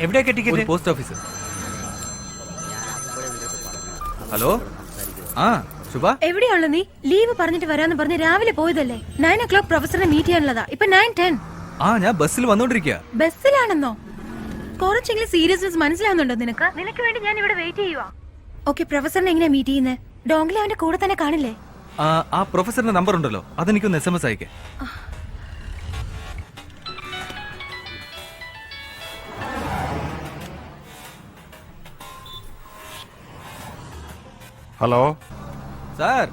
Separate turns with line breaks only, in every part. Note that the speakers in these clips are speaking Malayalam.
എവിടെയൊക്കെ ടിക്കറ്റ്?
Post office. ഹലോ, ആ ശുഭ,
എവിടെയാണല്ലോ നീ? ലീവ് പറഞ്ഞിട്ട് വരാന്ന് പറഞ്ഞ് രാവിലെ പോയതല്ലേ? 9 o'clock പ്രൊഫസറിനെ മീറ്റ് ചെയ്യാനുള്ളതാ. ഇപ്പൊ 9:10.
ആ ഞാൻ ബസ്സിൽ വന്നോണ്ടിരിക്കുക.
ബസ്സിലാണെന്നോ? കുറച്ചെങ്കിലും സീരിയസ്നെസ് മനസ്സിലാവുന്നുണ്ടോ നിനക്ക്? നിനക്ക് വേണ്ടി ഞാൻ ഇവിടെ വെയിറ്റ് ചെയ്യുവാ. ഓക്കെ, പ്രൊഫസറിനെ എങ്ങനെയാ മീറ്റ് ചെയ്യുന്നത്? ഡോംഗ്ലി അവന്റെ കൂടെ തന്നെ കാണില്ലേ?
ആ പ്രൊഫസറിന്റെ നമ്പർ ഉണ്ടല്ലോ, അതെനിക്കൊന്ന് SMS അയക്കേ.
ഹലോ
സാർ,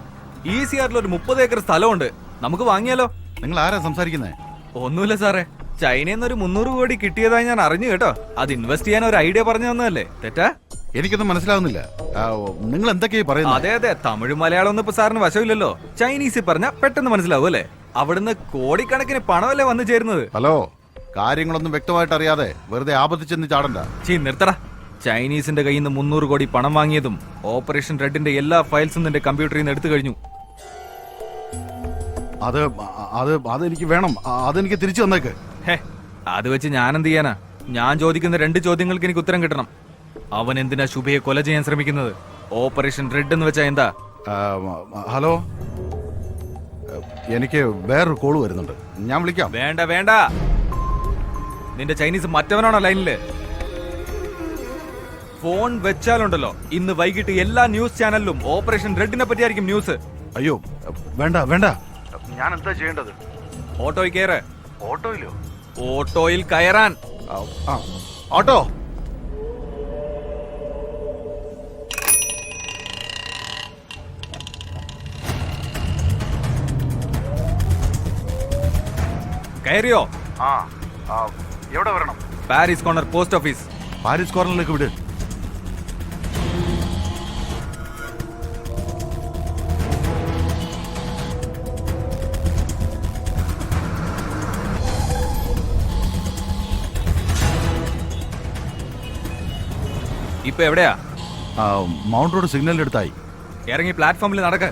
ECRൽ ഒരു 30 ഏക്കർ സ്ഥലമുണ്ട്, നമുക്ക് വാങ്ങിയാലോ?
നിങ്ങൾ ആരാ സംസാരിക്കുന്നേ?
ഒന്നുമില്ല സാറേ, ചൈനയിൽ നിന്ന് ഒരു 300 കോടി കിട്ടിയതായി ഞാൻ അറിഞ്ഞു കേട്ടോ. അത് ഇൻവെസ്റ്റ് ചെയ്യാൻ ഒരു ഐഡിയ പറഞ്ഞു തന്നതല്ലേ? തെറ്റാ?
എനിക്കൊന്നും മനസ്സിലാവുന്നില്ല. നിങ്ങൾ എന്തൊക്കെയാ പറയുന്നത്?
അതെ അതെ, തമിഴ് മലയാളം ഒന്നും ഇപ്പൊ സാറിന് വശമില്ലല്ലോ. ചൈനീസിൽ പറഞ്ഞ പെട്ടെന്ന് മനസ്സിലാവും അല്ലേ? അവിടുന്ന് കോടിക്കണക്കിന് പണമല്ലേ വന്നു ചേരുന്നത്.
ഹലോ, കാര്യങ്ങളൊന്നും വ്യക്തമായിട്ട് അറിയാതെ വെറുതെ ആപത്തിച്ചെന്ന് ചാടണ്ട.
നിർത്തടാ. ചൈനീസിന്റെ കയ്യിൽ നിന്ന് 300 കോടി പണം വാങ്ങിയതും ഓപ്പറേഷൻ റെഡിന്റെ എല്ലാ ഫയൽസും നിന്റെ കമ്പ്യൂട്ടറിൽ നിന്ന് എടുത്തു കഴിഞ്ഞു.
അതെനിക്ക് വേണം. അതെനിക്ക് തിരിച്ചു തന്നേക്ക്.
അത് വെച്ച് ഞാൻ എന്ത് ചെയ്യാനാ? ഞാൻ ചോദിക്കുന്ന 2 ചോദ്യങ്ങൾക്ക് എനിക്ക് ഉത്തരം കിട്ടണം. അവൻ എന്തിനാ ശുഭയെ കൊല ചെയ്യാൻ ശ്രമിക്കുന്നത്? ഓപ്പറേഷൻ റെഡ് എന്ന് വെച്ചാ എന്താ?
ഹലോ, എനിക്ക് വേറൊരു കോള് വരുന്നുണ്ട്, ഞാൻ വിളിക്കാം.
വേണ്ട വേണ്ട, നിന്റെ ചൈനീസ് മറ്റവനാണോ ലൈനില്? ഫോൺ വെച്ചാലുണ്ടല്ലോ, ഇന്ന് വൈകിട്ട് എല്ലാ ന്യൂസ് ചാനലിലും ഓപ്പറേഷൻ റെഡിനെ പറ്റിയായിരിക്കും ന്യൂസ്.
അയ്യോ വേണ്ട വേണ്ട, ഞാൻ എന്താ ചെയ്യേണ്ടത്?
ഓട്ടോയിൽ കയറ്.
ഓട്ടോയിലോ?
ഓട്ടോയിൽ കയറാൻ.
ഓട്ടോ.
കയറിയോ?
എവിടെ വരണം?
Paris corner post office.
Paris കോർണറിലേക്ക് വിട്.
ഇപ്പൊ എവിടെയാ?
മൗണ്ട് റോഡ് സിഗ്നലിന്റെ അടുത്തായി.
ഇറങ്ങി പ്ലാറ്റ്ഫോമിൽ നടക്ക.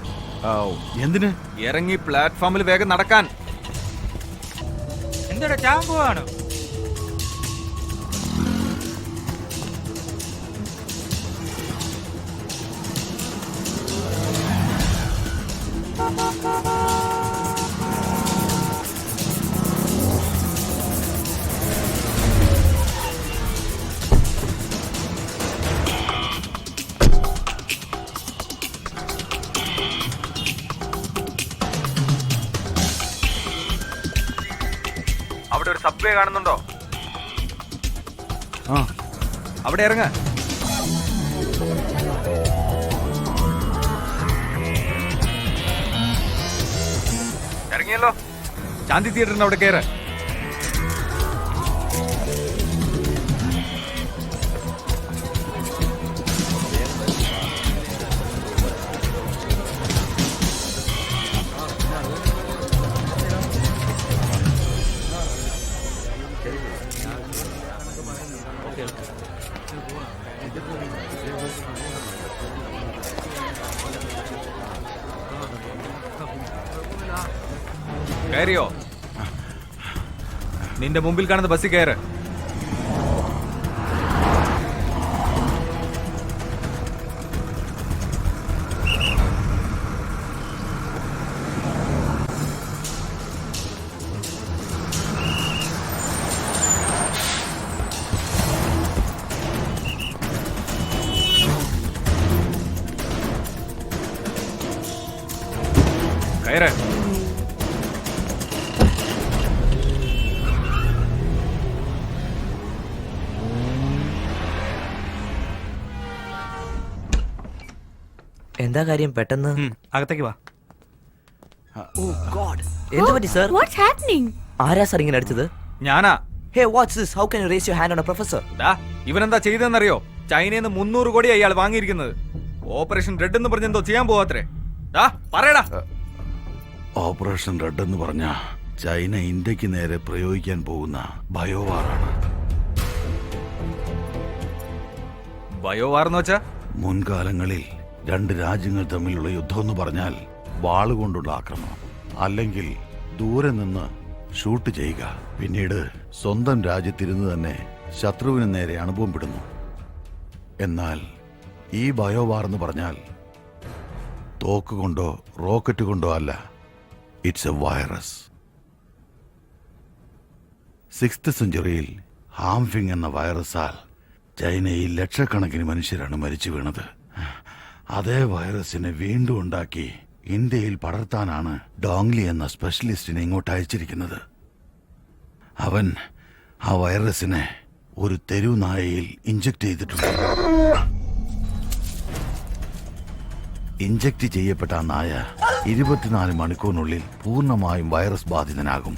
എന്തിന്?
ഇറങ്ങി പ്ലാറ്റ്ഫോമിൽ വേഗം നടക്കാൻ.
എന്താ ചാവാൻ പോവാണോ?
അവിടെ ഒരു സബ്വേ കാണുന്നുണ്ടോ? അവിടെ ഇറങ്ങ. ഇറങ്ങിയല്ലോ. ശാന്തി തിയേറ്ററിന് അവിടെ കയറ. കയറിയോ? നിന്റെ മുമ്പിൽ കാണുന്ന ബസ്സിൽ കയറ്. കയറ്.
എന്താ കാര്യം പെട്ടെന്ന്?
അകത്തേക്ക് വാ.
എന്ത് പറ്റി സർ?
What's happening?
ആരാ സർ ഇങ്ങനെ അടിച്ചത്?
ഞാനാ.
Hey, what's this? How can you raise your hand on a professor?
ഇവനെന്താ ചെയ്തെന്നറിയോ? ചൈനയിൽ നിന്ന് 300 കോടി അയാൾ വാങ്ങിയിരിക്കുന്നത്. ഓപ്പറേഷൻ റെഡ് എന്ന് പറഞ്ഞെന്തോ ചെയ്യാൻ പോവാത്രേ. പറയടാ.
ഓപ്പറേഷൻ റെഡ് എന്ന് പറഞ്ഞ ചൈന ഇന്ത്യക്ക് നേരെ പ്രയോഗിക്കാൻ പോകുന്ന ബയോവാറാണ്.
ബയോവാർ എന്ന് വെച്ചാ?
മുൻകാലങ്ങളിൽ 2 രാജ്യങ്ങൾ തമ്മിലുള്ള യുദ്ധം എന്ന് പറഞ്ഞാൽ വാളുകൊണ്ടുള്ള ആക്രമണം, അല്ലെങ്കിൽ ദൂരെ നിന്ന് ഷൂട്ട് ചെയ്യുക, പിന്നീട് സ്വന്തം രാജ്യത്തിരുന്ന് തന്നെ ശത്രുവിന് നേരെ അണുബോംബിടുന്നു. എന്നാൽ ഈ ബയോവാർ എന്ന് പറഞ്ഞാൽ തോക്ക് കൊണ്ടോ റോക്കറ്റ് കൊണ്ടോ അല്ല, ഇറ്റ്സ് എ വൈറസ്. 6th സെഞ്ചുറിയിൽ ഹാംഫിങ് എന്ന വൈറസാൽ ചൈനയിൽ ലക്ഷക്കണക്കിന് മനുഷ്യരാണ് മരിച്ചു വീണത്. അതേ വൈറസിനെ വീണ്ടും ഉണ്ടാക്കി ഇന്ത്യയിൽ പടർത്താനാണ് ഡോങ്ലി എന്ന സ്പെഷ്യലിസ്റ്റിനെ ഇങ്ങോട്ട് അയച്ചിരിക്കുന്നത്. അവൻ ആ വൈറസിനെ ഒരു തെരുവ് നായയിൽ ഇഞ്ചക്ട് ചെയ്തിട്ടുണ്ട്. ഇഞ്ചക്ട് ചെയ്യപ്പെട്ട ആ നായ 24 മണിക്കൂറിനുള്ളിൽ പൂർണ്ണമായും വൈറസ് ബാധിതനാകും.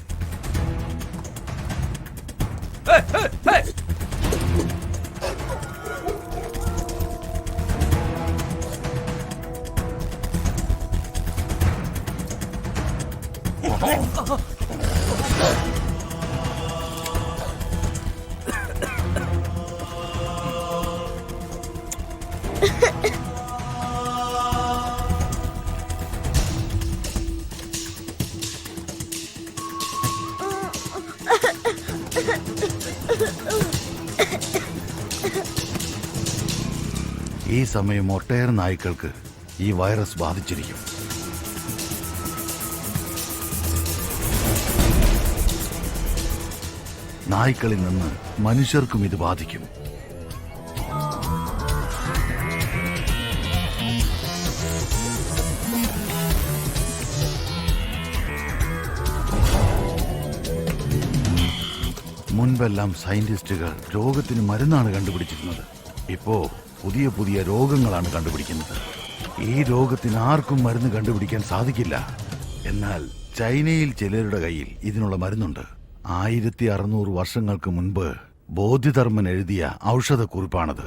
ഈ സമയം ഒട്ടേറെ നായ്ക്കൾക്ക് ഈ വൈറസ് ബാധിച്ചിരിക്കും. നായ്ക്കളിൽ നിന്ന് മനുഷ്യർക്കും ഇത് ബാധിക്കും. മുൻപെല്ലാം സയന്റിസ്റ്റുകൾ രോഗത്തിന് മരുന്നാണ് കണ്ടുപിടിച്ചിരുന്നത്. ഇപ്പോ പുതിയ പുതിയ രോഗങ്ങളാണ് കണ്ടുപിടിക്കുന്നത്. ഈ രോഗത്തിന് ആർക്കും മരുന്ന് കണ്ടുപിടിക്കാൻ സാധിക്കില്ല. എന്നാൽ ചൈനയിൽ ചിലരുടെ കയ്യിൽ ഇതിനുള്ള മരുന്നുണ്ട്. 1600 വർഷങ്ങൾക്ക് മുൻപ് ബോധിധർമ്മൻ എഴുതിയ ഔഷധക്കുറിപ്പാണത്.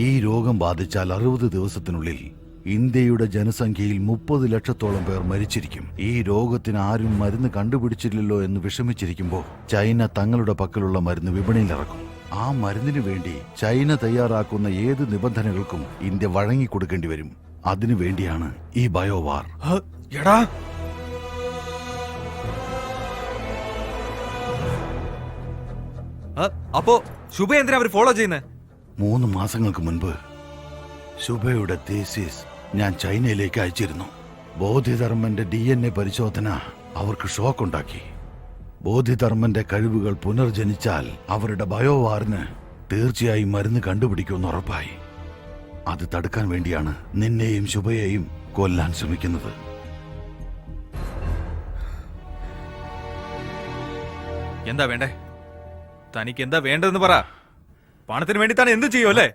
ഈ രോഗം ബാധിച്ചാൽ 60 ദിവസത്തിനുള്ളിൽ ഇന്ത്യയുടെ ജനസംഖ്യയിൽ 30 ലക്ഷത്തോളം പേർ മരിച്ചിരിക്കും. ഈ രോഗത്തിന് ആരും മരുന്ന് കണ്ടുപിടിച്ചില്ലല്ലോ എന്ന് വിഷമിച്ചിരിക്കുമ്പോൾ ചൈന തങ്ങളുടെ പക്കലുള്ള മരുന്ന് വിപണിയിൽ ഇറക്കും. ആ മരുന്നിനു വേണ്ടി ചൈന തയ്യാറാക്കുന്ന ഏത് നിബന്ധനകൾക്കും ഇന്ത്യ വഴങ്ങിക്കൊടുക്കേണ്ടി വരും. അതിനു വേണ്ടിയാണ് ഈ ബയോവാർ.
എടാ, അപ്പോ ശുഭ എന്തിനാ അവർ ഫോളോ ചെയ്യുന്നത്?
3 മാസങ്ങൾക്ക് മുൻപ് ശുഭയുടെ തീസിസ് ഞാൻ ചൈനയിലേക്ക് അയച്ചിരുന്നു. ബോധിധർമ്മന്റെ DNA പരിശോധന അവർക്ക് ഷോക്കുണ്ടാക്കി. ബോധിധർമ്മന്റെ കഴിവുകൾ പുനർജനിച്ചാൽ അവരുടെ ബയോവാറിന് തീർച്ചയായും മരുന്ന് കണ്ടുപിടിക്കുമെന്ന് ഉറപ്പായി. അത് തടുക്കാൻ വേണ്ടിയാണ് നിന്നെയും ശുഭയെയും കൊല്ലാൻ ശ്രമിക്കുന്നത്.
എന്താ വേണ്ടേ? തനിക്ക് എന്താ വേണ്ടതെന്ന് പറ. പണത്തിന് വേണ്ടി തന്നെ എന്ത് ചെയ്യും അല്ലേ?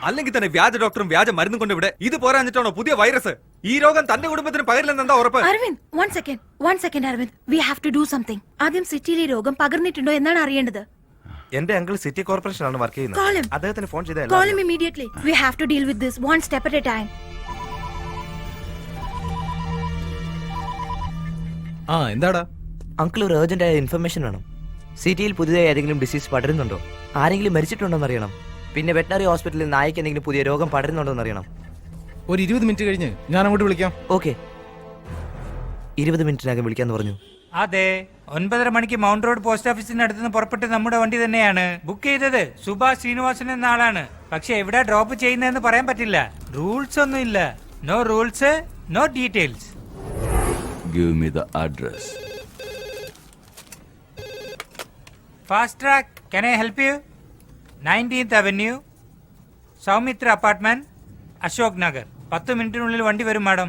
അല്ലെങ്കിൽ തന്നെ വ്യാജ ഡോക്ടറും വ്യാജ മരുന്നും കൊണ്ട് ഇവിടെ ഇത് പോരാഞ്ഞിട്ടാണോ പുതിയ വൈറസ്? ഈ രോഗം തന്റെ കുടുംബത്തിന് പകരില്ലെന്ന് എന്താ ഉറപ്പ്?
Aravind, one second Aravind, we have to do something. ആദ്യം സിറ്റിയിൽ ഈ രോഗം പകർന്നിട്ടുണ്ടോ എന്നാണ് അറിയേണ്ടത്.
എന്റെ അങ്കിൾ സിറ്റി കോർപ്പറേഷൻ ആണ് വർക്ക്
Call him.
ചെയ്യുന്നത്. അദ്ദേഹത്തിന് phone
Call him immediately. We have to deal with this one step at a time.
എന്താടാ?
അങ്കിൾ ഒരു ഏർജന്റ് ആയ ഇൻഫർമേഷൻ വേണം. സിറ്റിയിൽ പുതിയതായി ഏതെങ്കിലും ഡിസീസ് പടരുന്നുണ്ടോ, ആരെങ്കിലും മരിച്ചിട്ടുണ്ടോ എന്നറിയണം. പിന്നെ വെറ്റനറി ഹോസ്പിറ്റലിൽ നായ്ക്ക് എന്തെങ്കിലും പുതിയ രോഗം പടരുന്നുണ്ടോ എന്നറിയണം.
ഒരു 20 മിനിറ്റ് കഴിഞ്ഞ് ഞാൻ അങ്ങോട്ട് വിളിക്കാം.
ഓക്കെ, 20 മിനിറ്റിനകം വിളിക്കാന്ന് പറഞ്ഞു.
അതെ, 9:30 മണിക്ക് മൗണ്ട് റോഡ് പോസ്റ്റ് ഓഫീസിന് അടുത്തുനിന്ന് പുറപ്പെട്ട് നമ്മുടെ വണ്ടി തന്നെയാണ് ബുക്ക് ചെയ്തത്. സുഭാഷ് ശ്രീനിവാസൻ എന്ന ആളാണ്. പക്ഷെ എവിടെ ഡ്രോപ്പ് ചെയ്യുന്നതെന്ന് പറയാൻ പറ്റില്ല. റൂൾസ് ഒന്നും ഇല്ല. No rules, no details.
Give me the address.
Fast track, can I help you? 19th Avenue, Soumitra apartment, Ashok Nagar. 10 മിനിറ്റിനുള്ളിൽ വണ്ടി വരും മാഡം.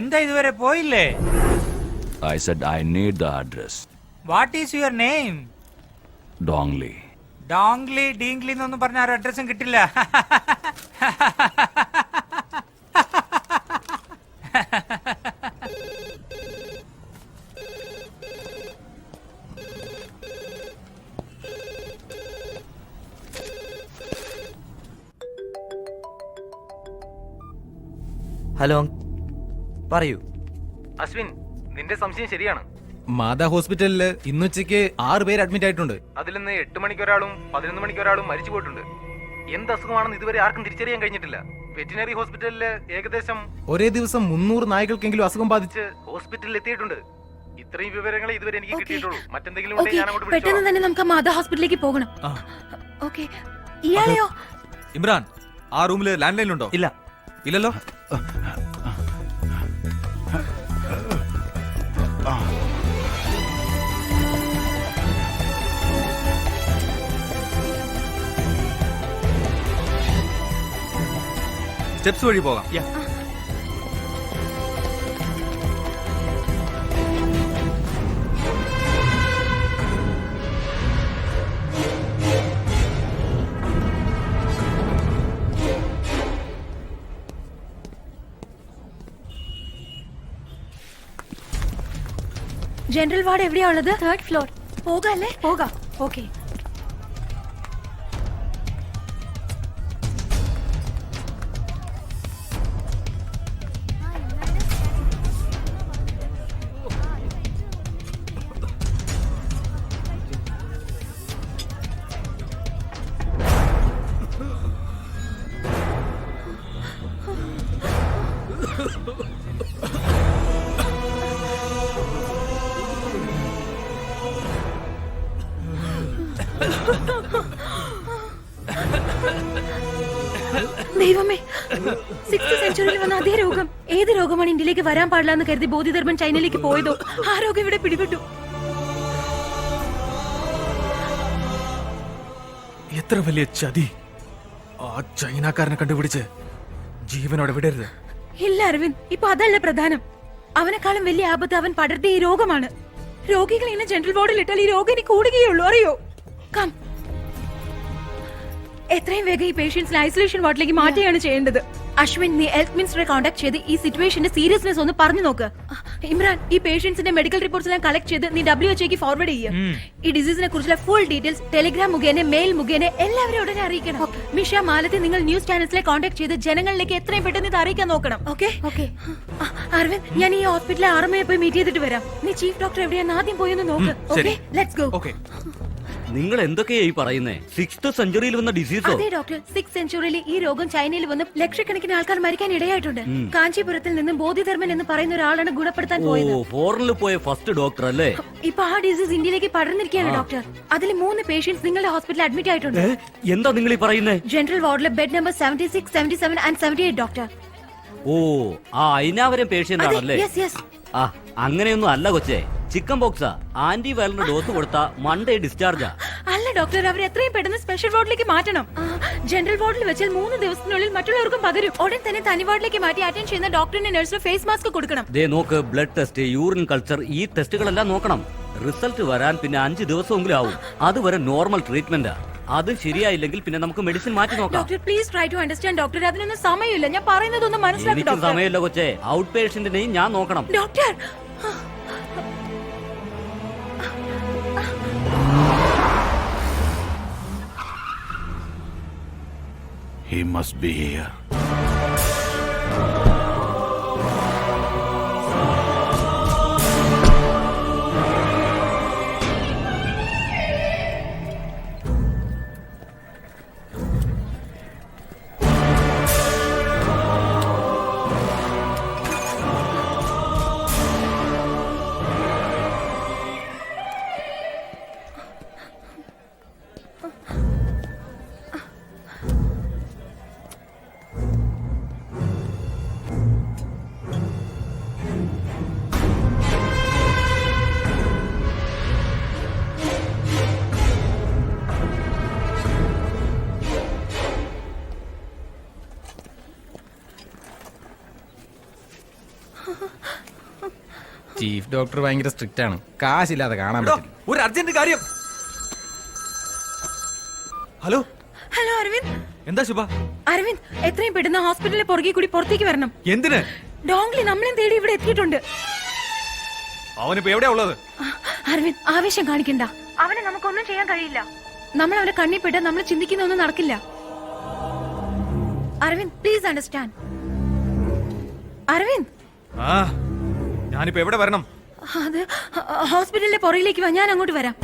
എന്താ ഇതുവരെ പോയില്ലേ?
I said I need the address.
What is your name?
Dongli.
ഡോങ്ലി ഡീങ്ലി എന്നൊന്നും പറഞ്ഞ ആരും അഡ്രസ്സും കിട്ടില്ല.
ഹലോ, പറയൂ.
അശ്വിൻ, നിന്റെ സംശയം ശരിയാണ്. മാതാ ഹോസ്പിറ്റലില് ഇന്നുച്ചയ്ക്ക് 6 പേര് അഡ്മിറ്റ് ആയിട്ടുണ്ട്. അതിൽ നിന്ന് 8 മണിക്ക് ഒരാളും 11 മണിക്ക് ഒരാളും മരിച്ചു പോയിട്ടുണ്ട്. എന്ത് അസുഖമാണെന്ന് ഇതുവരെ ആർക്കും തിരിച്ചറിയാൻ കഴിഞ്ഞിട്ടില്ല.
വെറ്റിനറി ഹോസ്പിറ്റലില് ഏകദേശം ഒരേ ദിവസം 300 നായ്ക്കൾക്കെങ്കിലും അസുഖം ബാധിച്ച് ഹോസ്പിറ്റലിൽ എത്തിയിട്ടുണ്ട്. ഇത്രയും വിവരങ്ങൾ ഇതുവരെ എനിക്ക് കിട്ടിയിട്ടുള്ളൂ. മറ്റെന്തെങ്കിലും ഉണ്ടെങ്കിൽ ഞാൻ അങ്ങോട്ട്
പെട്ടെന്ന്
വിളിച്ചോളാം.
തന്നെ നമുക്ക് മാതാ ഹോസ്പിറ്റലിലേക്ക് പോകണം. ഓക്കെ, ഇയാളെയോ?
ഇമ്രാൻ, ആ റൂമില് ലാൻഡ് ലൈൻ ഉണ്ടോ?
ഇല്ല.
ഇല്ലല്ലോ. സ്റ്റെപ്സ് വഴി പോകാം.
ജനറൽ വാർഡ് എവിടെയാ ഉള്ളത്? 3rd floor. പോകാല്ലേ? പോകാം. ഓക്കെ. ദൈവമേ, 6th സെഞ്ചുറിയിൽ വന്ന അതേ രോഗം. ഏത് രോഗമാണ് ഇന്ത്യയിലേക്ക് വരാൻ പാടില്ല എന്ന് കരുതി ബോധിധർമ്മൻ ചൈനയിലേക്ക് പോയതോ ആ രോഗം ഇവിടെ പിടിപെട്ടു.
എത്ര വലിയ ചതി! ആ ചൈനക്കാരനെ കണ്ടുപിടിച്ച് ജീവനോടെ വിടരുത്.
ഇല്ല അരവിന്ദ്, ഇപ്പൊ അതല്ല പ്രധാനം. അവനെക്കാളും വലിയ ആപത്ത് അവൻ പടർത്തിയ ഈ രോഗമാണ്. രോഗികൾ ഇങ്ങനെ ജനറൽ വാർഡിൽ ഇട്ടാൽ ഈ രോഗം ഇനി കൂടുകയുള്ളൂ, അറിയോ? കം, എത്രയും വേഗം ഈ പേഷ്യൻസിനെ ഐസൊലേഷൻ വാർഡിലേക്ക് മാറ്റുകയാണ് ചെയ്യേണ്ടത്. അശ്വിൻ, നീ ഹെൽത്ത് മിനിസ്റ്ററെ കോൺടാക്ട് ചെയ്ത് ഈ സിറ്റുവേഷന്റെ സീരിയസ്നെസ് ഒന്ന് പറഞ്ഞു നോക്ക്. ഇമ്രാൻ, ഈ പേഷ്യൻസിന്റെ മെഡിക്കൽ റിപ്പോർട്ട്സ് എല്ലാം കളക്ട് ചെയ്ത് നീ WHO ഫോർവേഡ് ചെയ്യുക. ഈ ഡിസീസിനെ കുറിച്ചുള്ള ഫുൾ ഡീറ്റെയിൽസ് ടെലിഗ്രാം മുഖേന, മെയിൽ മുഖേന എല്ലാവരും ഉടനെ അറിയിക്കണം. മിഷ, മാലതി, നിങ്ങൾ ന്യൂസ് ചാനൽസിലെ കോൺടാക്ട് ചെയ്ത് ജനങ്ങളിലേക്ക് എത്രയും പെട്ടെന്ന് ഇത് അറിയിക്കാൻ നോക്കണം. ഓക്കെ? അരവിന്ദ്, ഞാൻ ഈ ഹോസ്പിറ്റലിലെ ആർമയെ പോയി മീറ്റ് ചെയ്തിട്ട് വരാം. നീ ചീഫ് ഡോക്ടർ എവിടെയാന്ന് ആദ്യം പോയി ഒന്ന് നോക്ക്. Okay, let's go.
ഓക്കെ.
നിങ്ങൾ എന്തൊക്കെയായി പറയുന്നേ? 6th സെഞ്ചുറിയിൽ വന്ന ഡിസീസോ?
അതെ ഡോക്ടർ, 6th സെഞ്ചുറിയിൽ ഈ രോഗം ചൈനയിൽ വന്ന് ലക്ഷക്കണക്കിന് ആൾക്കാർ മരിക്കാൻ ഇടയായിട്ടുണ്ട്. കാഞ്ചീപുരത്തിൽ നിന്ന് ബോധിധർമ്മൻ എന്ന് പറയുന്ന ഒരാളാണ് ഗുണപ്പെടുത്താൻ പോയത്.
ഫോറിനിൽ പോയ ഫസ്റ്റ് ഡോക്ടർ അല്ലേ?
ഇപ്പൊ ആ ഡിസീസ് ഇന്ത്യയിലേക്ക് പടർന്നിരിക്കുകയാണ് ഡോക്ടർ. അതിൽ 3 പേഷ്യൻസ് നിങ്ങളുടെ ഹോസ്പിറ്റലിൽ അഡ്മിറ്റ് ആയിട്ടുണ്ട്.
എന്താ നിങ്ങൾ ഈ പറയുന്നേ?
ജനറൽ വാർഡിലെ ബെഡ് നമ്പർ 76, 77 and 78 ഡോക്ടർ.
ഓ, ആ അയിനാവരം പേഷ്യന്റ് ആണല്ലേ?
Yes yes.
ആ, അങ്ങനെയൊന്നും അല്ല കൊച്ചേ. ചിക്കൻ ബോക്സാ. ആന്റി വൈറലിന് ഡോസ് കൊടുത്ത മൺഡേ ഡിസ്ചാർജാ.
അല്ല ഡോക്ടർ, അവർ എത്രയും പെട്ടെന്ന് സ്പെഷ്യൽ വാർഡിലേക്ക് മാറ്റണം. ജനറൽ വാർഡിൽ വെച്ചാൽ 3 ദിവസത്തിനുള്ളിൽ മറ്റുള്ളവർക്കും പകരും. ഉടൻ തന്നെ തനി വാർഡിലേക്ക് മാറ്റി അറ്റൻഡ് ചെയ്യുന്ന ഡോക്ടറിന്റെ നഴ്സിന് ഫേസ് മാസ്ക് കൊടുക്കണം.
ദേ നോക്ക്, ബ്ലഡ് ടെസ്റ്റ്, യൂറിൻ കൾച്ചർ, ഈ ടെസ്റ്റുകളെല്ലാം നോക്കണം. റിസൾട്ട് വരാൻ പിന്നെ 5 ദിവസമെങ്കിലും ആവും. അതുവരെ നോർമൽ ട്രീറ്റ്മെന്റാ. അത് ശരിയായില്ലെങ്കിൽ പിന്നെ നമുക്ക് മെഡിസിൻ മാറ്റി നോക്കാം.
Doctor please try to understand doctor. അതിനൊന്നും സമയമില്ല. ഞാൻ പറയുന്നതൊന്നും മനസ്സിലാക്കി
എനിക്ക്
ഡോക്ടർ.
സമയമില്ല കൊച്ചേ. ഔട്ട് പേഷ്യന്റിനെയും ഞാൻ നോക്കണം.
Doctor,
He must be here.
Chief doctor ഭയങ്കര സ്ട്രിക്റ്റ് ആണ്. കാശില്ലാതെ കാണാൻ പറ്റില്ല.
ഒരു അർജന്റ് കാര്യം. Hello
hello Aravind.
എന്താ ശുഭ?
അരവിന്ദ്, എത്രയും പെട്ടെന്ന് ഹോസ്പിറ്റലിലെ പുറകെ കൂടി പുറത്തേക്ക് വരണം.
എന്തിന്?
ഡോങ്ലി നമ്മളെ തേടി ഇവിടെ എത്തിയിട്ടുണ്ട്.
അവനിപ്പോ എവിടെയാ ഉള്ളത്?
അരവിന്ദ്, ആവേശം കാണിക്കണ്ട. അവനെ നമുക്കൊന്നും ചെയ്യാൻ കഴിയില്ല. നമ്മൾ അവനെ കണ്ണിപ്പെട്ട് നമ്മൾ ചിന്തിക്കുന്നൊന്നും നടക്കില്ല. Aravind, please understand. അരവിന്ദ്,
ഞാനിപ്പോ എവിടെ വരണം?
അത് ഹോസ്പിറ്റലിലെ പുറകിലേക്ക് വാ, ഞാൻ അങ്ങോട്ട് വരാം.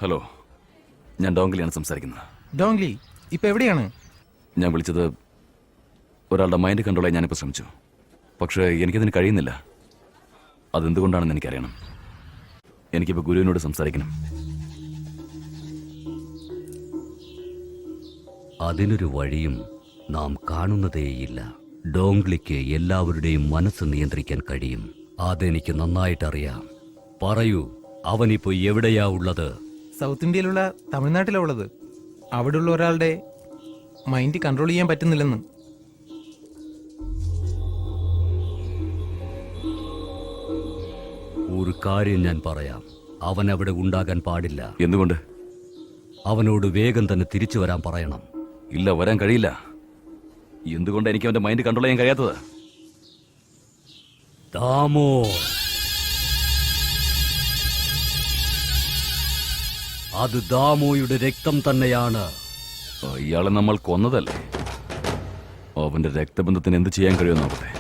ഹലോ, ഞാൻ ഡോങ്ലിയാണ് സംസാരിക്കുന്നത്.
ഡോങ്ലി ഇപ്പൊ എവിടെയാണ്?
ഞാൻ വിളിച്ചത് ഒരാളുടെ മൈൻഡ് കൺട്രോൾ ചെയ്യാൻ ഞാനിപ്പോൾ ശ്രമിച്ചു. പക്ഷേ എനിക്കതിന് കഴിയുന്നില്ല. അതെന്തുകൊണ്ടാണെന്ന് എനിക്കറിയണം. എനിക്കിപ്പോൾ ഗുരുവിനോട് സംസാരിക്കണം.
അതിനൊരു വഴിയും നാം കാണുന്നതേയില്ല. ഡോങ്ലിക്ക് എല്ലാവരുടെയും മനസ്സ് നിയന്ത്രിക്കാൻ കഴിയും. അതെനിക്ക് നന്നായിട്ടറിയാം. പറയൂ, അവനിപ്പോ എവിടെയാ ഉള്ളത്?
സൗത്ത് ഇന്ത്യയിലുള്ള തമിഴ്നാട്ടിലാ ഉള്ളത്. അവിടെയുള്ള ഒരാളുടെ മൈൻഡ് കൺട്രോൾ ചെയ്യാൻ പറ്റുന്നില്ലെന്ന്.
ഒരു കാര്യം ഞാൻ പറയാം, അവൻ അവിടെ ഉണ്ടാകാൻ പാടില്ല.
എന്തുകൊണ്ട്?
അവനോട് വേഗം തന്നെ തിരിച്ചു വരാൻ പറയണം.
ഇല്ല, വരാൻ കഴിയില്ല. എന്തുകൊണ്ട് എനിക്ക് അവന്റെ മൈൻഡ് കൺട്രോൾ ചെയ്യാൻ കഴിയാത്തത്?
ദാമോ, അത് ദാമോയുടെ രക്തം തന്നെയാണ്.
ഇയാളെ നമ്മൾ കൊന്നതല്ലേ? അവന്റെ രക്തബന്ധത്തിന് എന്ത് ചെയ്യാൻ കഴിയുമെന്ന് നോക്കട്ടെ.